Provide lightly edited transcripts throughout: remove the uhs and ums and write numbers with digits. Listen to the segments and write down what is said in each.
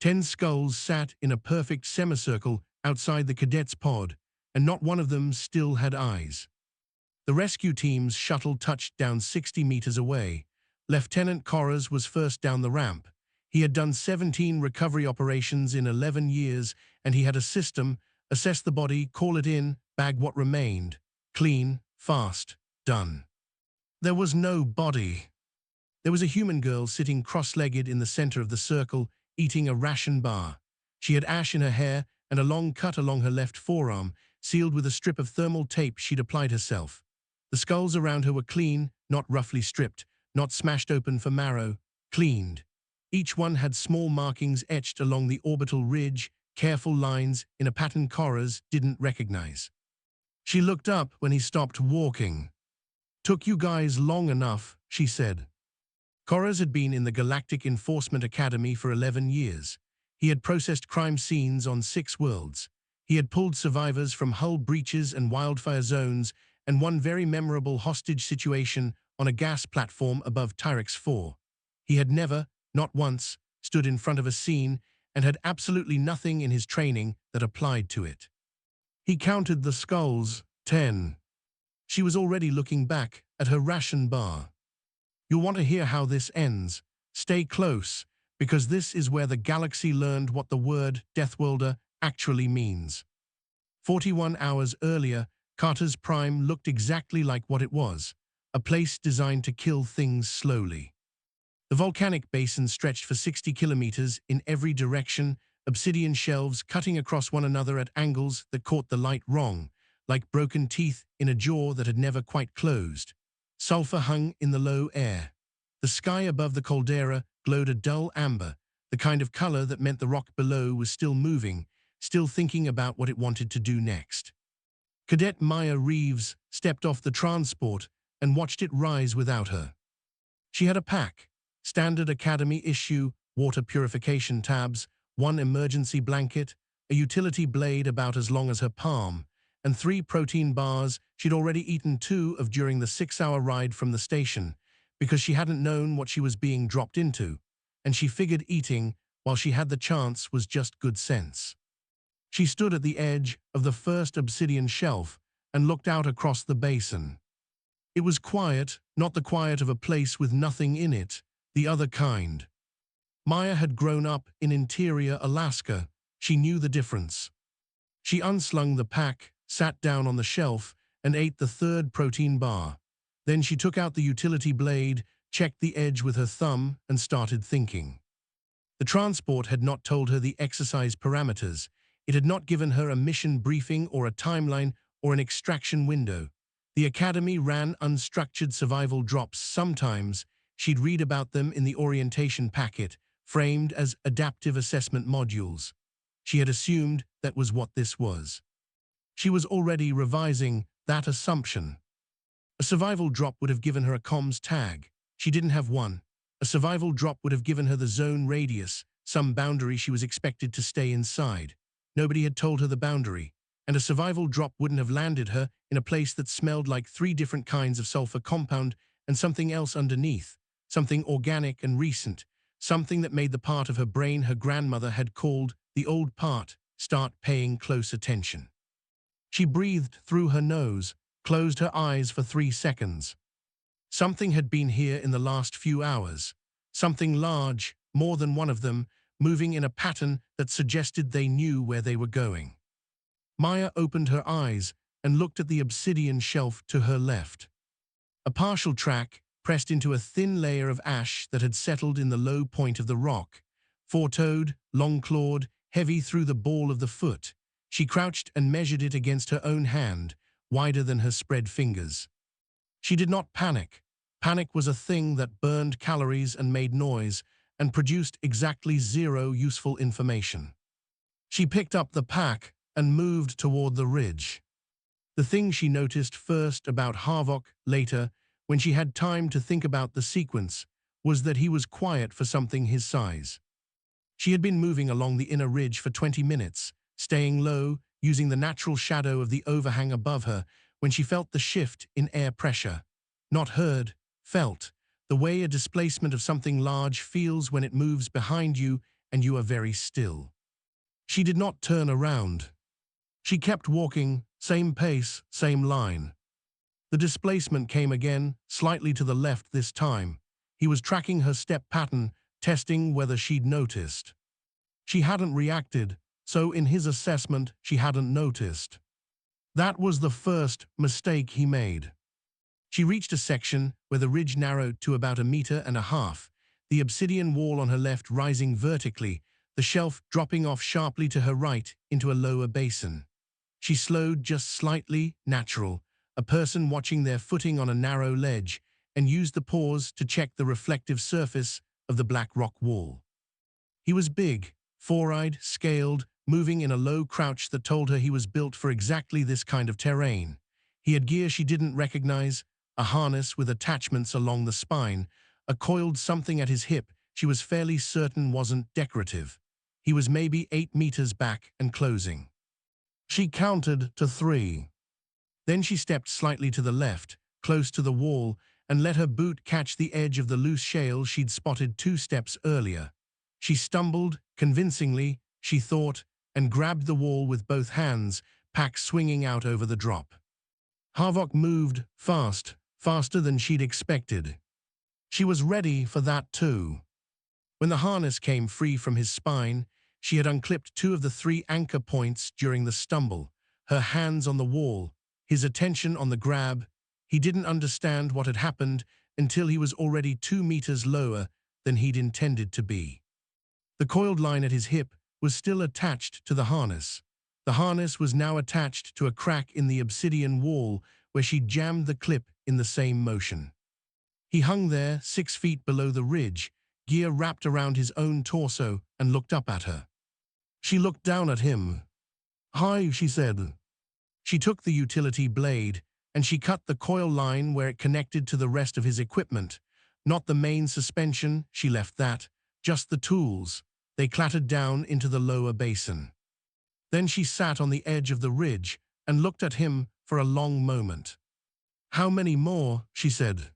10 skulls sat in a perfect semicircle outside the cadet's pod, and not one of them still had eyes. The rescue team's shuttle touched down 60 meters away. Lieutenant Corras was first down the ramp. He had done 17 recovery operations in 11 years, and he had a system: assess the body, call it in, bag what remained. Clean, fast, done. There was no body. There was a human girl sitting cross-legged in the center of the circle, eating a ration bar. She had ash in her hair and a long cut along her left forearm, sealed with a strip of thermal tape she'd applied herself. The skulls around her were clean, not roughly stripped, not smashed open for marrow, cleaned. Each one had small markings etched along the orbital ridge, careful lines in a pattern Corras didn't recognize. She looked up when he stopped walking. "Took you guys long enough," she said. Corras had been in the Galactic Enforcement Academy for 11 years. He had processed crime scenes on 6 worlds. He had pulled survivors from hull breaches and wildfire zones, and one very memorable hostage situation on a gas platform above Tyrix 4. He had never, not once, stood in front of a scene and had absolutely nothing in his training that applied to it. He counted the skulls, 10. She was already looking back at her ration bar. "You'll want to hear how this ends. Stay close, because this is where the galaxy learned what the word Deathworlder actually means." 41 hours earlier, Cartas Prime looked exactly like what it was: a place designed to kill things slowly. The volcanic basin stretched for 60 kilometers in every direction, obsidian shelves cutting across one another at angles that caught the light wrong, like broken teeth in a jaw that had never quite closed. Sulfur hung in the low air. The sky above the caldera glowed a dull amber, the kind of color that meant the rock below was still moving, still thinking about what it wanted to do next. Cadet Maya Reeves stepped off the transport and watched it rise without her. She had a pack: standard Academy issue, water purification tabs, 1 emergency blanket, a utility blade about as long as her palm, and 3 protein bars she'd already eaten 2 of during the 6-hour ride from the station, because she hadn't known what she was being dropped into, and she figured eating, while she had the chance, was just good sense. She stood at the edge of the first obsidian shelf and looked out across the basin. It was quiet, not the quiet of a place with nothing in it, the other kind. Maya had grown up in interior Alaska. She knew the difference. She unslung the pack, sat down on the shelf, and ate the 3rd protein bar. Then she took out the utility blade, checked the edge with her thumb, and started thinking. The transport had not told her the exercise parameters. It had not given her a mission briefing or a timeline or an extraction window. The Academy ran unstructured survival drops sometimes. She'd read about them in the orientation packet, framed as adaptive assessment modules. She had assumed that was what this was. She was already revising that assumption. A survival drop would have given her a comms tag. She didn't have one. A survival drop would have given her the zone radius, some boundary she was expected to stay inside. Nobody had told her the boundary, and a survival drop wouldn't have landed her in a place that smelled like 3 different kinds of sulfur compound and something else underneath, something organic and recent, something that made the part of her brain her grandmother had called the old part start paying close attention. She breathed through her nose, closed her eyes for 3 seconds. Something had been here in the last few hours, something large, more than one of them, moving in a pattern that suggested they knew where they were going. Maya opened her eyes and looked at the obsidian shelf to her left. A partial track pressed into a thin layer of ash that had settled in the low point of the rock. 4-toed, long-clawed, heavy through the ball of the foot. She crouched and measured it against her own hand, wider than her spread fingers. She did not panic. Panic was a thing that burned calories and made noise, and produced exactly 0 useful information. She picked up the pack and moved toward the ridge. The thing she noticed first about Harvok, later, when she had time to think about the sequence, was that he was quiet for something his size. She had been moving along the inner ridge for 20 minutes, staying low, using the natural shadow of the overhang above her, when she felt the shift in air pressure. Not heard, felt. The way a displacement of something large feels when it moves behind you and you are very still. She did not turn around. She kept walking, same pace, same line. The displacement came again, slightly to the left this time. He was tracking her step pattern, testing whether she'd noticed. She hadn't reacted, so in his assessment, she hadn't noticed. That was the first mistake he made. She reached a section where the ridge narrowed to about 1.5 meters, the obsidian wall on her left rising vertically, the shelf dropping off sharply to her right into a lower basin. She slowed just slightly, natural, a person watching their footing on a narrow ledge, and used the pause to check the reflective surface of the black rock wall. He was big, four-eyed, scaled, moving in a low crouch that told her he was built for exactly this kind of terrain. He had gear she didn't recognize, a harness with attachments along the spine, a coiled something at his hip she was fairly certain wasn't decorative. He was maybe 8 meters back and closing. She counted to 3. Then she stepped slightly to the left, close to the wall, and let her boot catch the edge of the loose shale she'd spotted 2 steps earlier. She stumbled, convincingly, she thought, and grabbed the wall with both hands, pack swinging out over the drop. Havok moved fast, faster than she'd expected. She was ready for that too. When the harness came free from his spine, she had unclipped 2 of the 3 anchor points during the stumble, her hands on the wall, his attention on the grab. He didn't understand what had happened until he was already 2 meters lower than he'd intended to be. The coiled line at his hip was still attached to the harness. The harness was now attached to a crack in the obsidian wall where she jammed the clip in the same motion. He hung there 6 feet below the ridge, gear wrapped around his own torso, and looked up at her. She looked down at him. "Hi," she said. She took the utility blade, and she cut the coil line where it connected to the rest of his equipment. Not the main suspension, she left that, just the tools. They clattered down into the lower basin. Then she sat on the edge of the ridge and looked at him for a long moment. "How many more?" she said.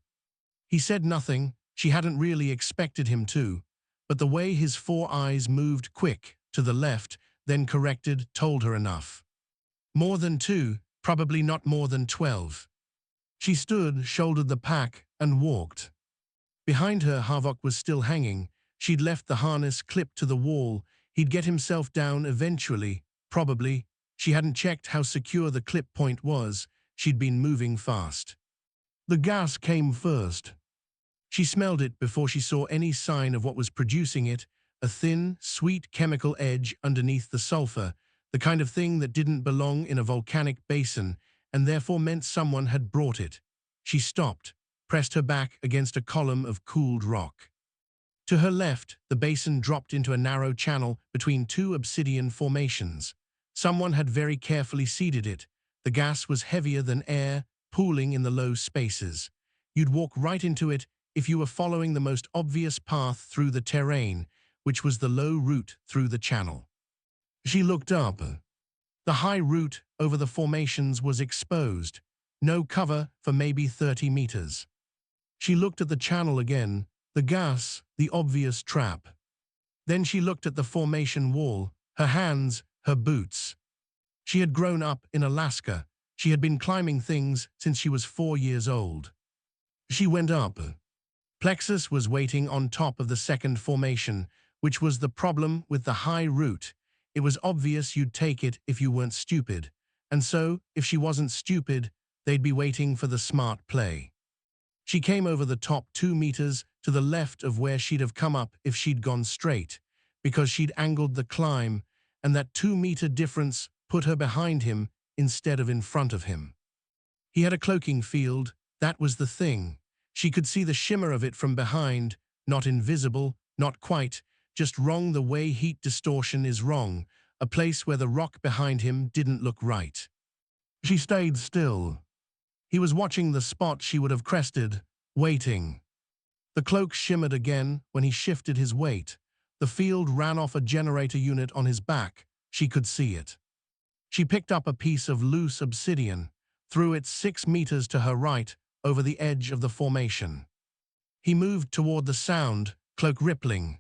He said nothing. She hadn't really expected him to, but the way his 4 eyes moved quick, to the left, then corrected, told her enough. More than 2, probably not more than 12. She stood, shouldered the pack, and walked. Behind her, Havok was still hanging. She'd left the harness clipped to the wall. He'd get himself down eventually, probably. She hadn't checked how secure the clip point was. She'd been moving fast. The gas came first. She smelled it before she saw any sign of what was producing it, a thin, sweet chemical edge underneath the sulfur, the kind of thing that didn't belong in a volcanic basin and therefore meant someone had brought it. She stopped, pressed her back against a column of cooled rock. To her left, the basin dropped into a narrow channel between 2 obsidian formations. Someone had very carefully seeded it. The gas was heavier than air, pooling in the low spaces. You'd walk right into it if you were following the most obvious path through the terrain, which was the low route through the channel. She looked up. The high route over the formations was exposed, no cover for maybe 30 meters. She looked at the channel again, the gas, the obvious trap. Then she looked at the formation wall, her hands, her boots. She had grown up in Alaska. She had been climbing things since she was 4 years old. She went up. Plexus was waiting on top of the second formation, which was the problem with the high route. It was obvious you'd take it if you weren't stupid. And so, if she wasn't stupid, they'd be waiting for the smart play. She came over the top 2 meters to the left of where she'd have come up if she'd gone straight, because she'd angled the climb, and that 2-meter difference put her behind him instead of in front of him. He had a cloaking field, that was the thing. She could see the shimmer of it from behind, not invisible, not quite, just wrong the way heat distortion is wrong, a place where the rock behind him didn't look right. She stayed still. He was watching the spot she would have crested, waiting. The cloak shimmered again when he shifted his weight. The field ran off a generator unit on his back. She could see it. She picked up a piece of loose obsidian, threw it 6 meters to her right, over the edge of the formation. He moved toward the sound, cloak rippling.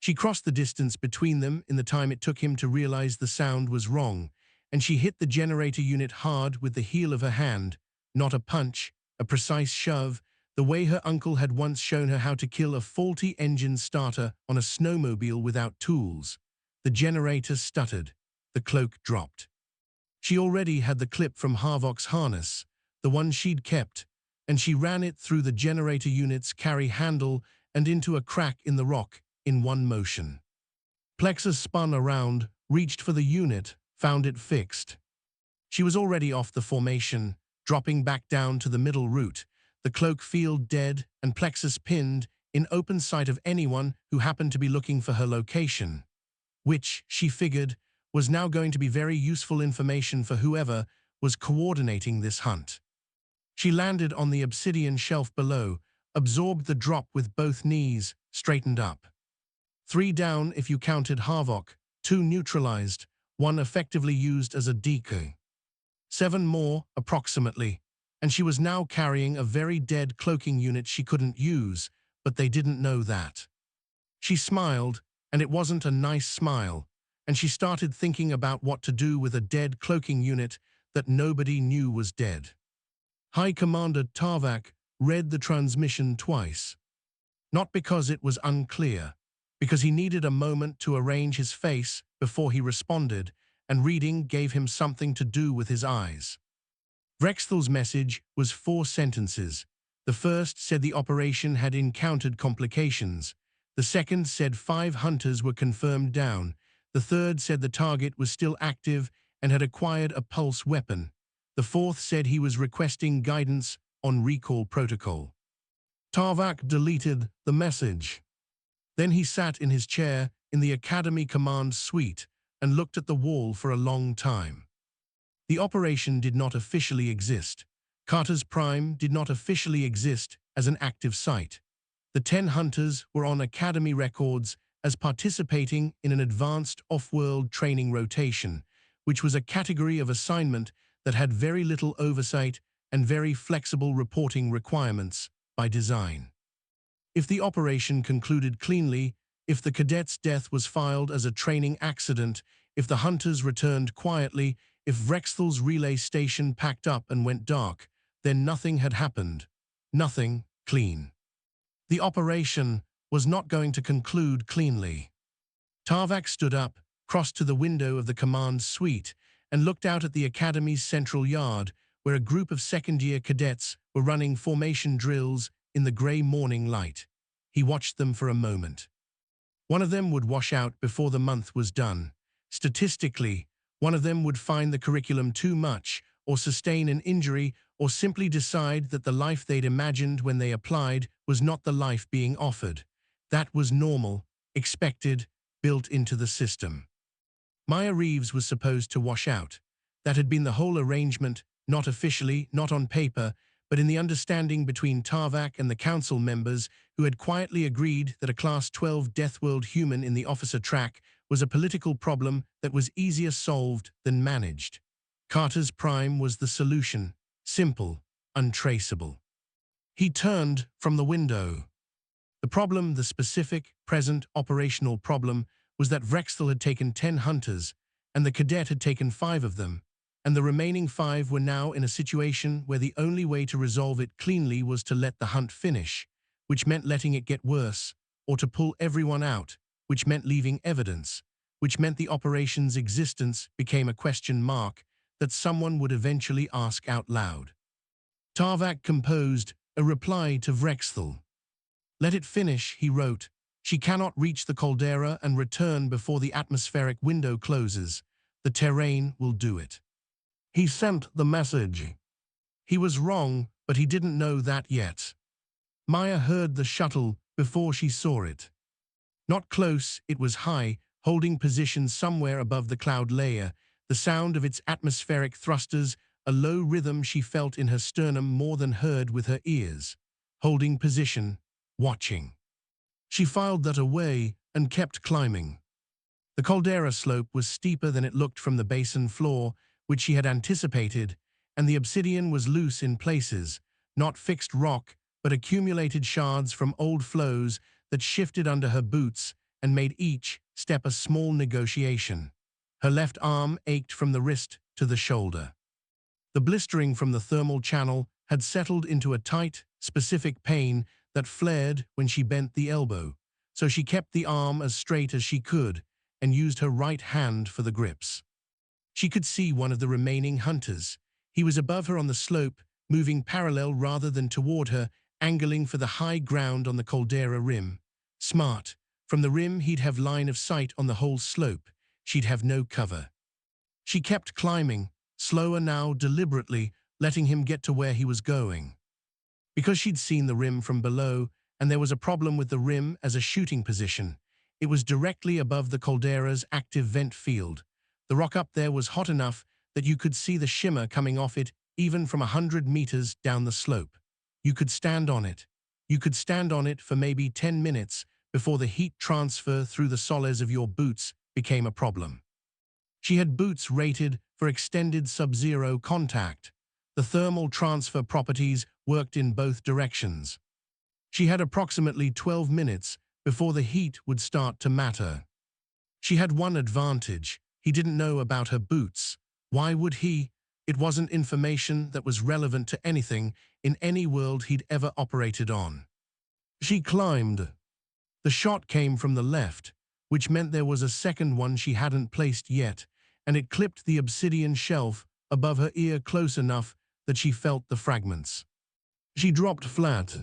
She crossed the distance between them in the time it took him to realize the sound was wrong, and she hit the generator unit hard with the heel of her hand, not a punch, a precise shove, the way her uncle had once shown her how to kill a faulty engine starter on a snowmobile without tools. The generator stuttered. The cloak dropped. She already had the clip from Harvok's harness, the one she'd kept, and she ran it through the generator unit's carry handle and into a crack in the rock in one motion. Plexus spun around, reached for the unit, found it fixed. She was already off the formation, dropping back down to the middle route, the cloak field dead and Plexus pinned, in open sight of anyone who happened to be looking for her location, which, she figured, was now going to be very useful information for whoever was coordinating this hunt. She landed on the obsidian shelf below, absorbed the drop with both knees, straightened up. 3 down if you counted Harvok, 2 neutralized, 1 effectively used as a decoy. 7 more, approximately, and she was now carrying a very dead cloaking unit she couldn't use, but they didn't know that. She smiled, and it wasn't a nice smile, and she started thinking about what to do with a dead cloaking unit that nobody knew was dead. High Commander Tarvak read the transmission twice. Not because it was unclear, because he needed a moment to arrange his face before he responded, and reading gave him something to do with his eyes. Vrexthel's message was 4 sentences. The first said the operation had encountered complications. The second said 5 hunters were confirmed down. The third said the target was still active and had acquired a pulse weapon. The fourth said he was requesting guidance on recall protocol. Tarvak deleted the message. Then he sat in his chair in the Academy Command Suite and looked at the wall for a long time. The operation did not officially exist. Cartas Prime did not officially exist as an active site. The 10 hunters were on Academy records as participating in an advanced off-world training rotation, which was a category of assignment that had very little oversight and very flexible reporting requirements by design. If the operation concluded cleanly, if the cadet's death was filed as a training accident, if the hunters returned quietly, if Vrexthel's relay station packed up and went dark, then nothing had happened. Nothing clean. The operation was not going to conclude cleanly. Tarvak stood up, crossed to the window of the command suite, and looked out at the Academy's central yard, where a group of second-year cadets were running formation drills in the grey morning light. He watched them for a moment. One of them would wash out before the month was done. Statistically, one of them would find the curriculum too much, or sustain an injury, or simply decide that the life they'd imagined when they applied was not the life being offered. That was normal, expected, built into the system. Maya Reeves was supposed to wash out. That had been the whole arrangement, not officially, not on paper, but in the understanding between Tarvak and the council members who had quietly agreed that a Class 12 Deathworld human in the officer track was a political problem that was easier solved than managed. Cartas Prime was the solution, simple, untraceable. He turned from the window. The problem, the specific, present, operational problem, was that Vrexthel had taken 10 hunters, and the cadet had taken 5 of them, and the remaining 5 were now in a situation where the only way to resolve it cleanly was to let the hunt finish, which meant letting it get worse, or to pull everyone out, which meant leaving evidence, which meant the operation's existence became a question mark that someone would eventually ask out loud. Tarvak composed a reply to Vrexthel. "Let it finish," he wrote. "She cannot reach the caldera and return before the atmospheric window closes. The terrain will do it." He sent the message. He was wrong, but he didn't know that yet. Maya heard the shuttle before she saw it. Not close, it was high, holding position somewhere above the cloud layer, the sound of its atmospheric thrusters, a low rhythm she felt in her sternum more than heard with her ears. Holding position, watching. She filed that away and kept climbing. The caldera slope was steeper than it looked from the basin floor, which she had anticipated, and the obsidian was loose in places, not fixed rock, but accumulated shards from old flows that shifted under her boots and made each step a small negotiation. Her left arm ached from the wrist to the shoulder. The blistering from the thermal channel had settled into a tight, specific pain that flared when she bent the elbow, so she kept the arm as straight as she could and used her right hand for the grips. She could see one of the remaining hunters. He was above her on the slope, moving parallel rather than toward her, angling for the high ground on the caldera rim. Smart. From the rim he'd have line of sight on the whole slope. She'd have no cover. She kept climbing, slower now, deliberately, letting him get to where he was going. Because she'd seen the rim from below, and there was a problem with the rim as a shooting position. It was directly above the caldera's active vent field. The rock up there was hot enough that you could see the shimmer coming off it even from 100 meters down the slope. You could stand on it. You could stand on it for maybe 10 minutes before the heat transfer through the soles of your boots became a problem. She had boots rated for extended sub-zero contact. The thermal transfer properties worked in both directions. She had approximately 12 minutes before the heat would start to matter. She had one advantage. He didn't know about her boots. Why would he? It wasn't information that was relevant to anything in any world he'd ever operated on. She climbed. The shot came from the left, which meant there was a second one she hadn't placed yet, and it clipped the obsidian shelf above her ear close enough that she felt the fragments. She dropped flat.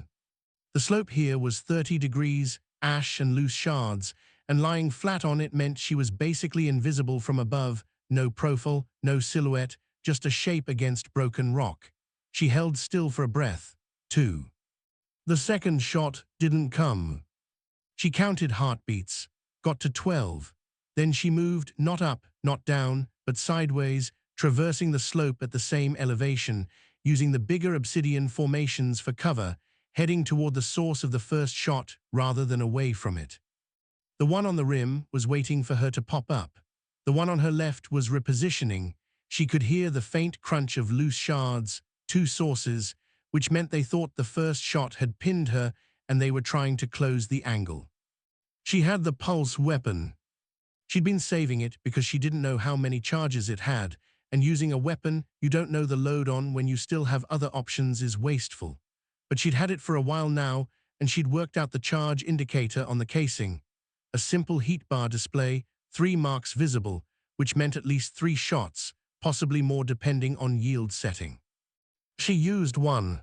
The slope here was 30 degrees, ash and loose shards, and lying flat on it meant she was basically invisible from above, no profile, no silhouette, just a shape against broken rock. She held still for a breath, too. The second shot didn't come. She counted heartbeats, got to 12. Then she moved not up, not down, but sideways, traversing the slope at the same elevation, using the bigger obsidian formations for cover, heading toward the source of the first shot rather than away from it. The one on the rim was waiting for her to pop up. The one on her left was repositioning. She could hear the faint crunch of loose shards, two sources, which meant they thought the first shot had pinned her and they were trying to close the angle. She had the pulse weapon. She'd been saving it because she didn't know how many charges it had, and using a weapon you don't know the load on when you still have other options is wasteful. But she'd had it for a while now, and she'd worked out the charge indicator on the casing. A simple heat bar display, 3 marks visible, which meant at least 3 shots, possibly more depending on yield setting. She used one.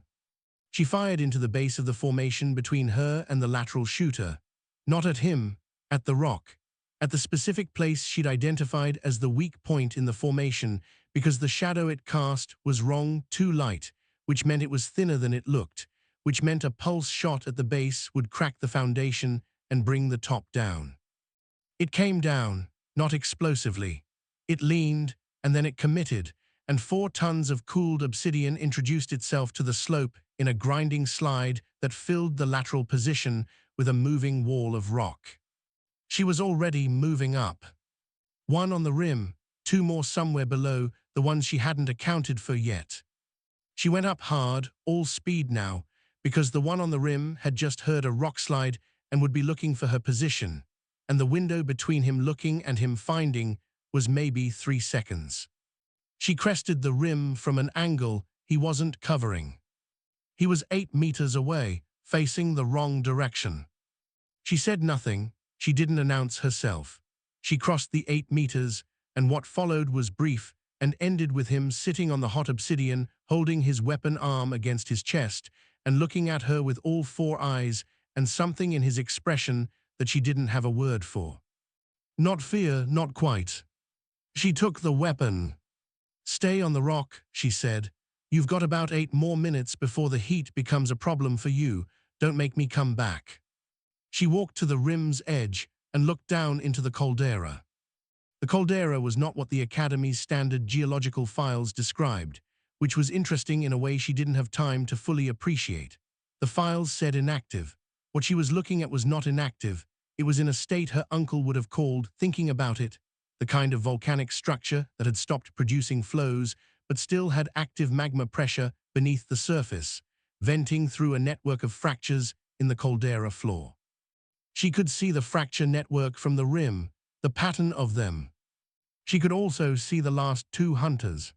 She fired into the base of the formation between her and the lateral shooter. Not at him, at the rock. At the specific place she'd identified as the weak point in the formation because the shadow it cast was wrong, too light, which meant it was thinner than it looked, which meant a pulse shot at the base would crack the foundation and bring the top down. It came down, not explosively. It leaned, and then it committed, and 4 tons of cooled obsidian introduced itself to the slope in a grinding slide that filled the lateral position with a moving wall of rock. She was already moving up. 1 on the rim, 2 more somewhere below, the ones she hadn't accounted for yet. She went up hard, all speed now, because the one on the rim had just heard a rock slide and would be looking for her position, and the window between him looking and him finding was maybe 3 seconds. She crested the rim from an angle he wasn't covering. He was 8 meters away, facing the wrong direction. She said nothing. She didn't announce herself. She crossed the 8 meters, and what followed was brief and ended with him sitting on the hot obsidian, holding his weapon arm against his chest and looking at her with all 4 eyes and something in his expression that she didn't have a word for. Not fear, not quite. She took the weapon. "Stay on the rock," she said. "You've got about 8 more minutes before the heat becomes a problem for you. Don't make me come back." She walked to the rim's edge and looked down into the caldera. The caldera was not what the Academy's standard geological files described, which was interesting in a way she didn't have time to fully appreciate. The files said inactive. What she was looking at was not inactive. It was in a state her uncle would have called thinking about it, the kind of volcanic structure that had stopped producing flows but still had active magma pressure beneath the surface, venting through a network of fractures in the caldera floor. She could see the fracture network from the rim, the pattern of them. She could also see the last two hunters.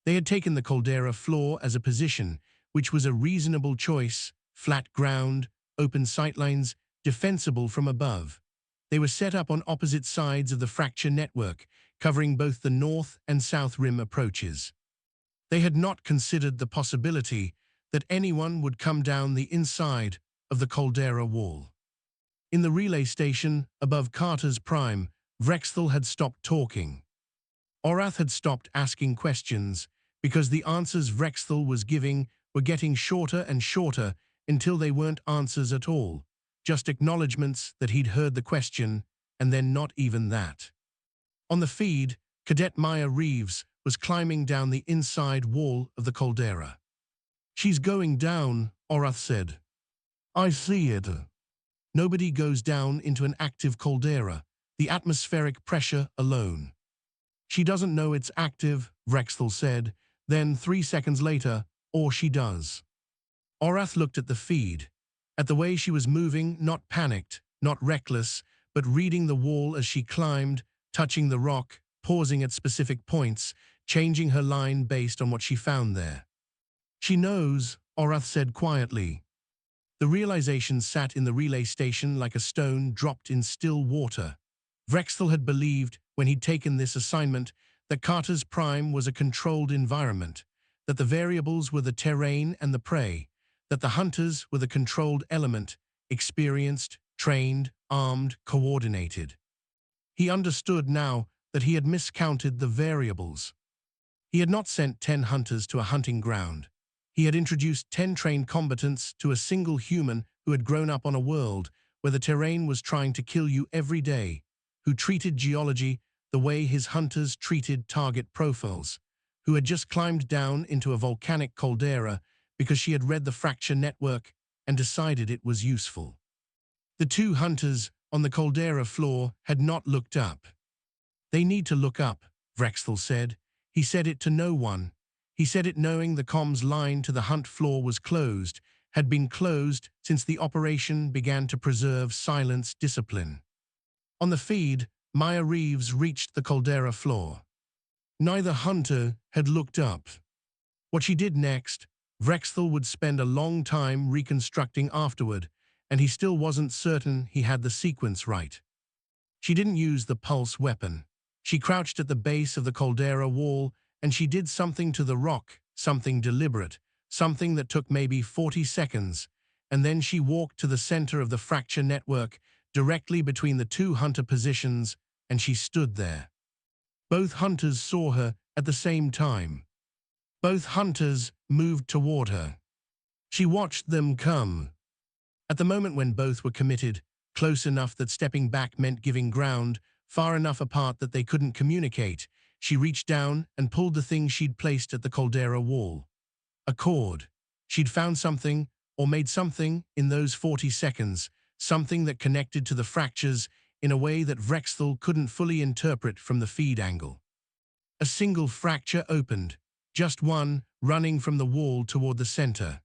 They had taken the caldera floor as a position, which was a reasonable choice: flat ground, open sightlines, defensible from above. They were set up on opposite sides of the fracture network, covering both the north and south rim approaches. They had not considered the possibility that anyone would come down the inside of the caldera wall. In the relay station above Cartas Prime, Vrexthal had stopped talking. Orath had stopped asking questions, because the answers Vrexthal was giving were getting shorter and shorter until they weren't answers at all, just acknowledgements that he'd heard the question, and then not even that. On the feed, Cadet Maya Reeves was climbing down the inside wall of the caldera. "She's going down," Orath said. "I see it." Nobody goes down into an active caldera, the atmospheric pressure alone. "She doesn't know it's active," Vrexthal said. Then 3 seconds later, "or she does." Orath looked at the feed, at the way she was moving, not panicked, not reckless, but reading the wall as she climbed, touching the rock, pausing at specific points, changing her line based on what she found there. "She knows," Orath said quietly. The realization sat in the relay station like a stone dropped in still water. Vrexthal had believed, when he'd taken this assignment, that Cartas Prime was a controlled environment, that the variables were the terrain and the prey, that the hunters were the controlled element, experienced, trained, armed, coordinated. He understood now that he had miscounted the variables. He had not sent 10 hunters to a hunting ground. He had introduced 10 trained combatants to a single human who had grown up on a world where the terrain was trying to kill you every day, who treated geology the way his hunters treated target profiles, who had just climbed down into a volcanic caldera because she had read the fracture network and decided it was useful. The two hunters on the caldera floor had not looked up. "They need to look up," Vrexthal said. He said it to no one. He said it knowing the comms line to the hunt floor was closed, had been closed since the operation began to preserve silence discipline. On the feed, Maya Reeves reached the caldera floor. Neither hunter had looked up. What she did next, Vrexthal would spend a long time reconstructing afterward, and he still wasn't certain he had the sequence right. She didn't use the pulse weapon. She crouched at the base of the caldera wall, and she did something to the rock, something deliberate, something that took maybe 40 seconds, and then she walked to the center of the fracture network, directly between the two hunter positions, and she stood there. Both hunters saw her at the same time. Both hunters moved toward her. She watched them come. At the moment when both were committed, close enough that stepping back meant giving ground, far enough apart that they couldn't communicate, she reached down and pulled the thing she'd placed at the caldera wall. A cord. She'd found something, or made something, in those 40 seconds, something that connected to the fractures in a way that Vrexthal couldn't fully interpret from the feed angle. A single fracture opened, just one, running from the wall toward the center.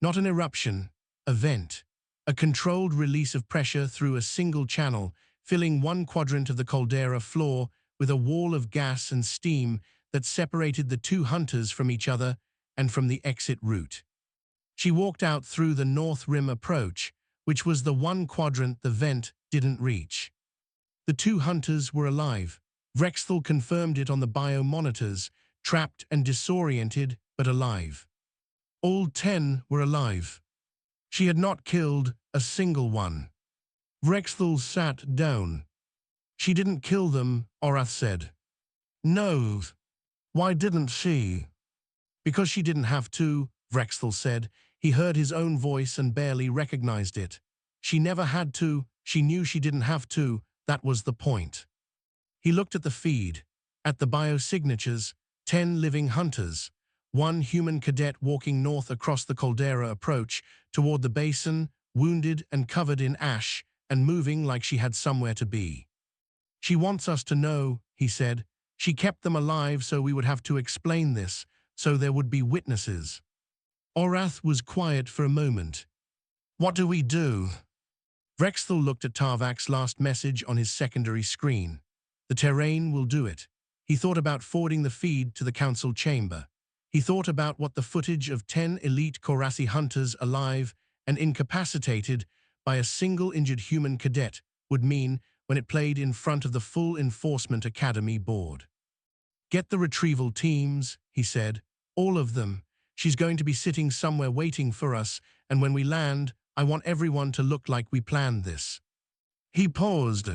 Not an eruption, a vent. A controlled release of pressure through a single channel, filling one quadrant of the caldera floor with a wall of gas and steam that separated the two hunters from each other and from the exit route. She walked out through the north rim approach, which was the one quadrant the vent didn't reach. The two hunters were alive. Vrexthal confirmed it on the biomonitors, trapped and disoriented, but alive. All 10 were alive. She had not killed a single one. Vrexthal sat down. "She didn't kill them," Orath said. "No. Why didn't she?" "Because she didn't have to," Vrexthal said. He heard his own voice and barely recognized it. "She never had to. She knew she didn't have to. That was the point." He looked at the feed, at the biosignatures, 10 living hunters, one human cadet walking north across the caldera approach toward the basin, wounded and covered in ash, and moving like she had somewhere to be. "She wants us to know," he said. "She kept them alive so we would have to explain this, so there would be witnesses." Orath was quiet for a moment. "What do we do?" Vrexthal looked at Tarvak's last message on his secondary screen. The terrain will do it. He thought about forwarding the feed to the council chamber. He thought about what the footage of 10 elite Korasi hunters alive and incapacitated by a single injured human cadet would mean when it played in front of the full Enforcement Academy board. "Get the retrieval teams," he said. "All of them. She's going to be sitting somewhere waiting for us, and when we land, I want everyone to look like we planned this." He paused.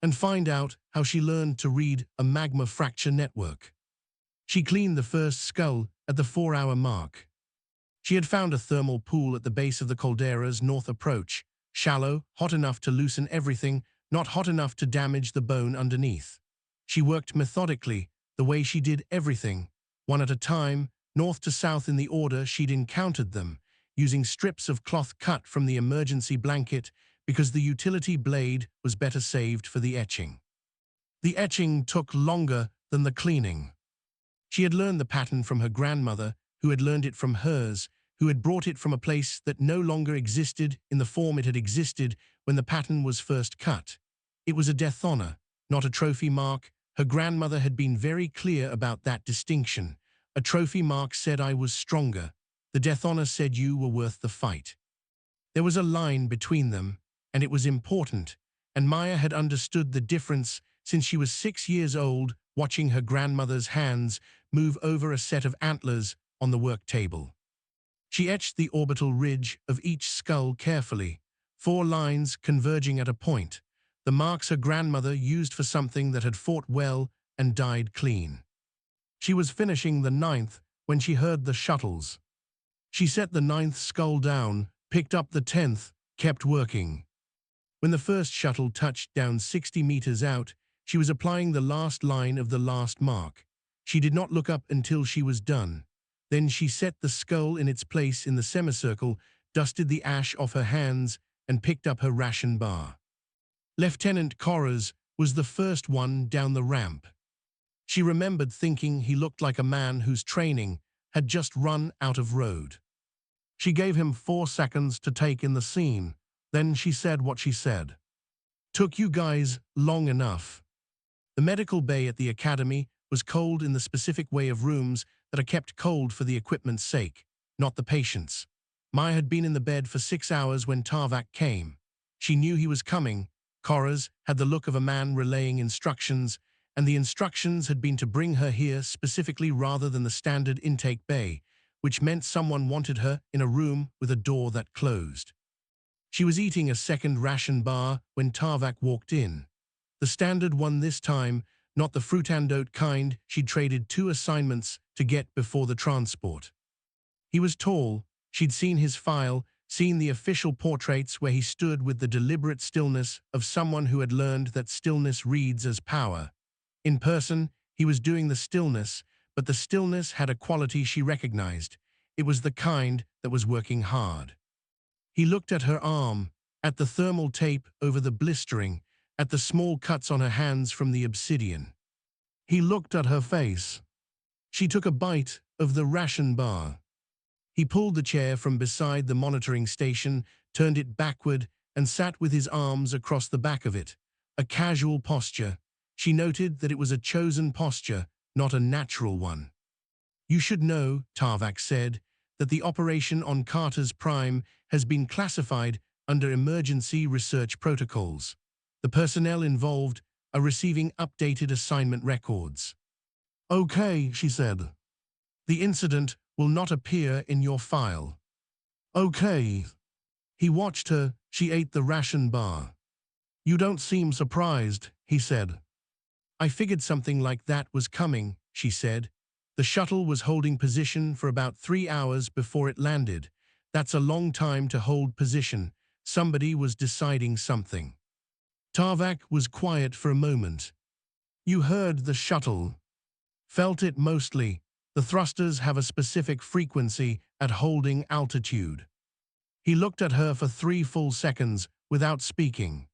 "And find out how she learned to read a magma fracture network." She cleaned the first skull at the 4-hour mark. She had found a thermal pool at the base of the caldera's north approach, shallow, hot enough to loosen everything, not hot enough to damage the bone underneath. She worked methodically, the way she did everything, one at a time, north to south in the order she'd encountered them, using strips of cloth cut from the emergency blanket because the utility blade was better saved for the etching. The etching took longer than the cleaning. She had learned the pattern from her grandmother, who had learned it from hers, who had brought it from a place that no longer existed in the form it had existed when the pattern was first cut. It was a death honor, not a trophy mark. Her grandmother had been very clear about that distinction. A trophy mark said I was stronger. The death honor said you were worth the fight. There was a line between them, and it was important, and Maya had understood the difference since she was 6 years old, watching her grandmother's hands move over a set of antlers on the work table. She etched the orbital ridge of each skull carefully, 4 lines converging at a point, the marks her grandmother used for something that had fought well and died clean. She was finishing the 9th when she heard the shuttles. She set the 9th skull down, picked up the 10th, kept working. When the first shuttle touched down 60 meters out, she was applying the last line of the last mark. She did not look up until she was done. Then she set the skull in its place in the semicircle, dusted the ash off her hands, and picked up her ration bar. Lieutenant Corras was the first one down the ramp. She remembered thinking he looked like a man whose training had just run out of road. She gave him 4 seconds to take in the scene. Then she said what she said. "Took you guys long enough." The medical bay at the academy was cold in the specific way of rooms that are kept cold for the equipment's sake, not the patient's. Maya had been in the bed for 6 hours when Tarvak came. She knew he was coming. Corras had the look of a man relaying instructions, and the instructions had been to bring her here specifically rather than the standard intake bay, which meant someone wanted her in a room with a door that closed. She was eating a second ration bar when Tarvak walked in. The standard one this time, not the fruitandote kind she'd traded 2 assignments to get before the transport. He was tall. She'd seen his file, seen the official portraits where he stood with the deliberate stillness of someone who had learned that stillness reads as power. In person, he was doing the stillness, but the stillness had a quality she recognized. It was the kind that was working hard. He looked at her arm, at the thermal tape over the blistering, at the small cuts on her hands from the obsidian. He looked at her face. She took a bite of the ration bar. He pulled the chair from beside the monitoring station, turned it backward, and sat with his arms across the back of it. A casual posture. She noted that it was a chosen posture, not a natural one. "You should know," Tarvak said, "that the operation on Cartas Prime has been classified under emergency research protocols. The personnel involved are receiving updated assignment records." "Okay," she said. "The incident will not appear in your file." "Okay." He watched her. She ate the ration bar. "You don't seem surprised," he said. "I figured something like that was coming," she said. "The shuttle was holding position for about 3 hours before it landed. That's a long time to hold position. Somebody was deciding something." Tarvak was quiet for a moment. "You heard the shuttle." "Felt it mostly. The thrusters have a specific frequency at holding altitude." He looked at her for 3 full seconds without speaking.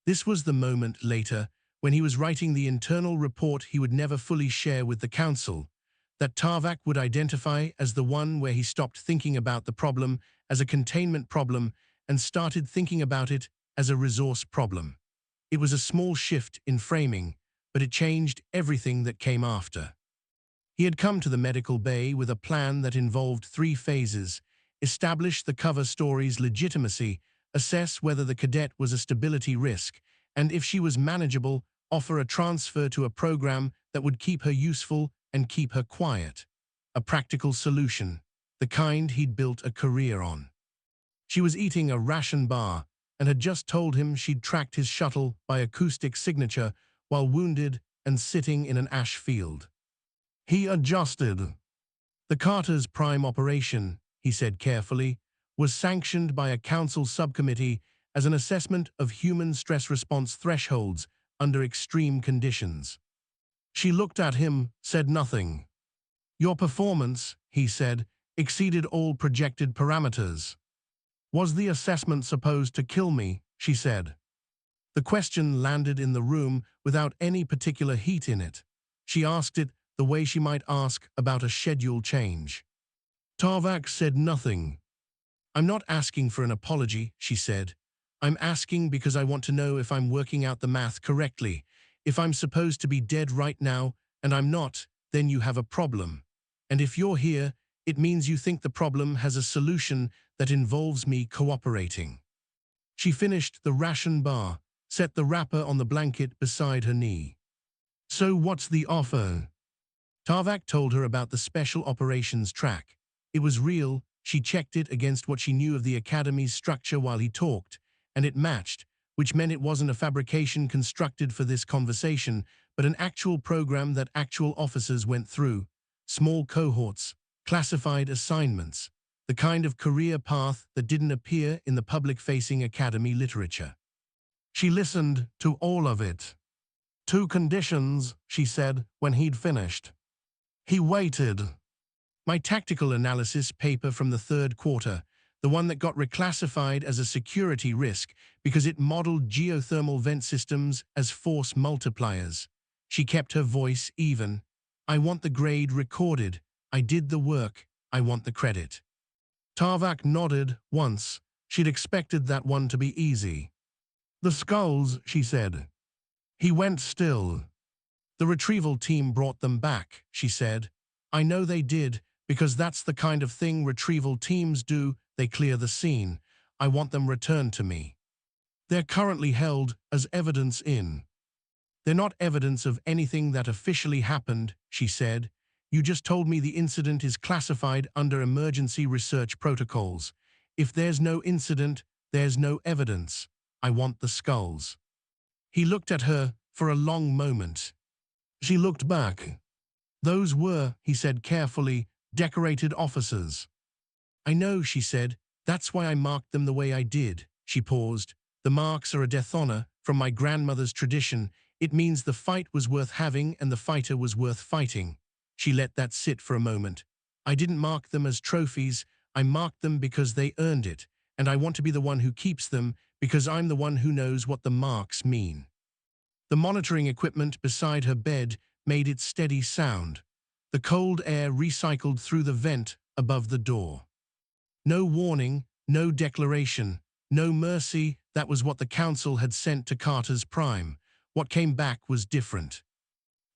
This was the moment later, when he was writing the internal report he would never fully share with the council, that Tarvak would identify as the one where he stopped thinking about the problem as a containment problem and started thinking about it as a resource problem. It was a small shift in framing, but it changed everything that came after. He had come to the medical bay with a plan that involved 3 phases: establish the cover story's legitimacy, assess whether the cadet was a stability risk, and if she was manageable, offer a transfer to a program that would keep her useful and keep her quiet. A practical solution, the kind he'd built a career on. She was eating a ration bar and had just told him she'd tracked his shuttle by acoustic signature while wounded and sitting in an ash field. He adjusted. The Cartas Prime operation, he said carefully, was sanctioned by a council subcommittee as an assessment of human stress response thresholds under extreme conditions. She looked at him, said nothing. Your performance, he said, exceeded all projected parameters. Was the assessment supposed to kill me? She said. The question landed in the room without any particular heat in it. She asked it the way she might ask about a schedule change. Tarvak said nothing. I'm not asking for an apology, she said. I'm asking because I want to know if I'm working out the math correctly. If I'm supposed to be dead right now and I'm not, then you have a problem. And if you're here, it means you think the problem has a solution that involves me cooperating. She finished the ration bar, set the wrapper on the blanket beside her knee. So what's the offer? Tarvak told her about the special operations track. It was real. She checked it against what she knew of the Academy's structure while he talked, and it matched, which meant it wasn't a fabrication constructed for this conversation, but an actual program that actual officers went through. Small cohorts, classified assignments, the kind of career path that didn't appear in the public-facing Academy literature. She listened to all of it. 2 conditions, she said when he'd finished. He waited. My tactical analysis paper from the 3rd quarter, the one that got reclassified as a security risk because it modeled geothermal vent systems as force multipliers. She kept her voice even. I want the grade recorded. I did the work. I want the credit. Tarvak nodded once. She'd expected that one to be easy. The skulls, she said. He went still. The retrieval team brought them back, she said. I know they did, because that's the kind of thing retrieval teams do. They clear the scene. I want them returned to me. They're currently held as evidence in. They're not evidence of anything that officially happened, she said. You just told me the incident is classified under emergency research protocols. If there's no incident, there's no evidence. I want the skulls. He looked at her for a long moment. She looked back. Those were, he said carefully, decorated officers. I know, she said. That's why I marked them the way I did. She paused. The marks are a death honor from my grandmother's tradition. It means the fight was worth having and the fighter was worth fighting. She let that sit for a moment. I didn't mark them as trophies. I marked them because they earned it, and I want to be the one who keeps them because I'm the one who knows what the marks mean. The monitoring equipment beside her bed made its steady sound. The cold air recycled through the vent above the door. No warning, no declaration, no mercy. That was what the council had sent to Cartas Prime. What came back was different.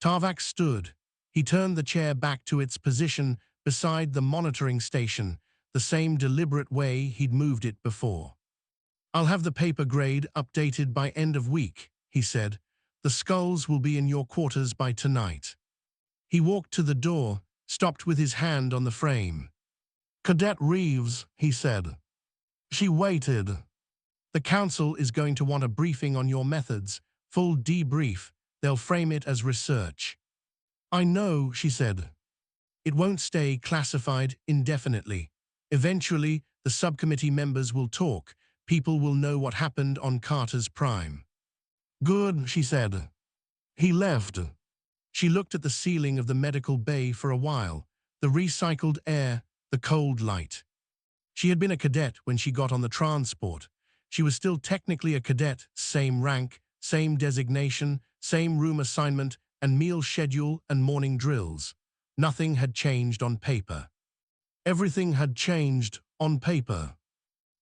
Tarvak stood. He turned the chair back to its position beside the monitoring station, the same deliberate way he'd moved it before. I'll have the paper grade updated by end of week, he said. The skulls will be in your quarters by tonight. He walked to the door, stopped with his hand on the frame. Cadet Reeves, he said. She waited. The council is going to want a briefing on your methods, full debrief. They'll frame it as research. I know, she said. It won't stay classified indefinitely. Eventually, the subcommittee members will talk. People will know what happened on Cartas Prime. Good, she said. He left. She looked at the ceiling of the medical bay for a while, the recycled air, the cold light. She had been a cadet when she got on the transport. She was still technically a cadet, same rank, same designation, same room assignment and meal schedule and morning drills. Nothing had changed on paper. Everything had changed on paper.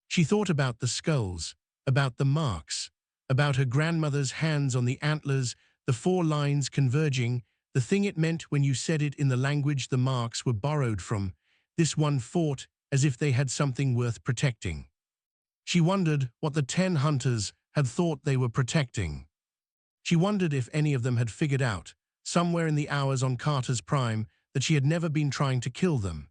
She thought about the skulls, about the marks, about her grandmother's hands on the antlers, the 4 lines converging, the thing it meant when you said it in the language the marks were borrowed from. This one fought as if they had something worth protecting. She wondered what the 10 hunters had thought they were protecting. She wondered if any of them had figured out, somewhere in the hours on Cartas Prime, that she had never been trying to kill them,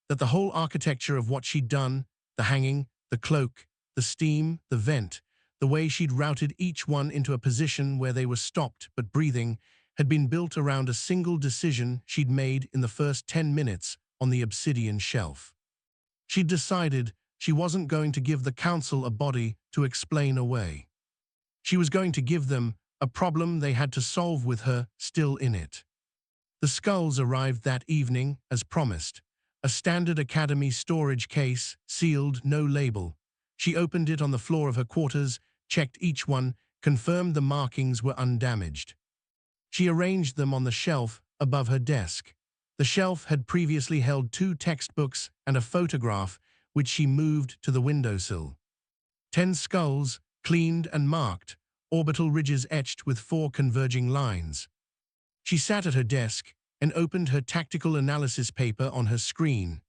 that the whole architecture of what she'd done, the hanging, the cloak, the steam, the vent, the way she'd routed each one into a position where they were stopped but breathing, had been built around a single decision she'd made in the first 10 minutes on the obsidian shelf. She'd decided she wasn't going to give the council a body to explain away. She was going to give them a problem they had to solve with her still in it. The skulls arrived that evening, as promised. A standard Academy storage case, sealed, no label. She opened it on the floor of her quarters, checked each one, confirmed the markings were undamaged. She arranged them on the shelf above her desk. The shelf had previously held 2 textbooks and a photograph, which she moved to the windowsill. 10 skulls, cleaned and marked, orbital ridges etched with 4 converging lines. She sat at her desk and opened her tactical analysis paper on her screen,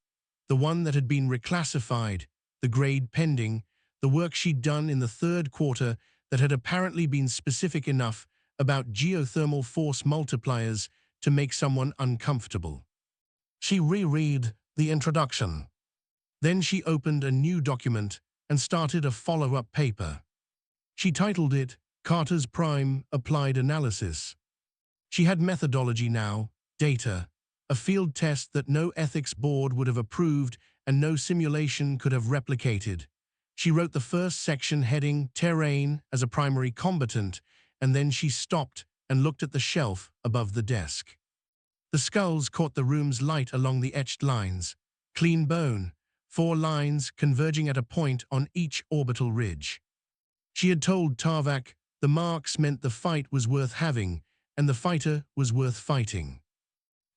the one that had been reclassified, the grade pending, the work she'd done in the 3rd quarter that had apparently been specific enough about geothermal force multipliers to make someone uncomfortable. She reread the introduction. Then she opened a new document and started a follow-up paper. She titled it Cartas Prime Applied Analysis. She had methodology now, data, a field test that no ethics board would have approved and no simulation could have replicated. She wrote the first section heading Terrain as a primary combatant, and then she stopped and looked at the shelf above the desk. The skulls caught the room's light along the etched lines. Clean bone, 4 lines converging at a point on each orbital ridge. She had told Tarvak the marks meant the fight was worth having, and the fighter was worth fighting.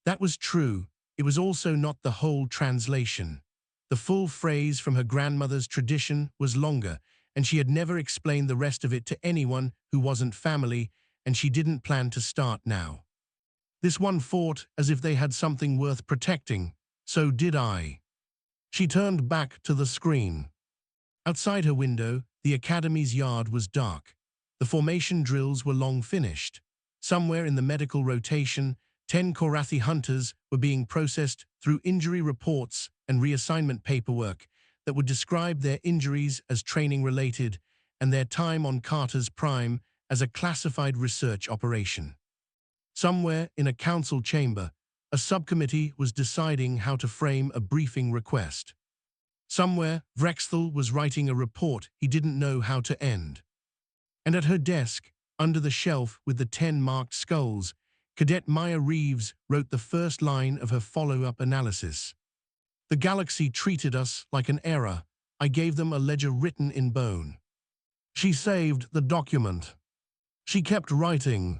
That was true. It was also not the whole translation. The full phrase from her grandmother's tradition was longer, and she had never explained the rest of it to anyone who wasn't family, and she didn't plan to start now. This one fought as if they had something worth protecting. So did I. She turned back to the screen. Outside her window, the Academy's yard was dark. The formation drills were long finished. Somewhere in the medical rotation, 10 Korathi hunters were being processed through injury reports and reassignment paperwork that would describe their injuries as training-related and their time on Cartas Prime as a classified research operation. Somewhere in a council chamber, a subcommittee was deciding how to frame a briefing request. Somewhere, Vrexthal was writing a report he didn't know how to end. And at her desk, under the shelf with the 10 marked skulls, Cadet Maya Reeves wrote the first line of her follow-up analysis. The galaxy treated us like an error. I gave them a ledger written in bone. She saved the document. She kept writing.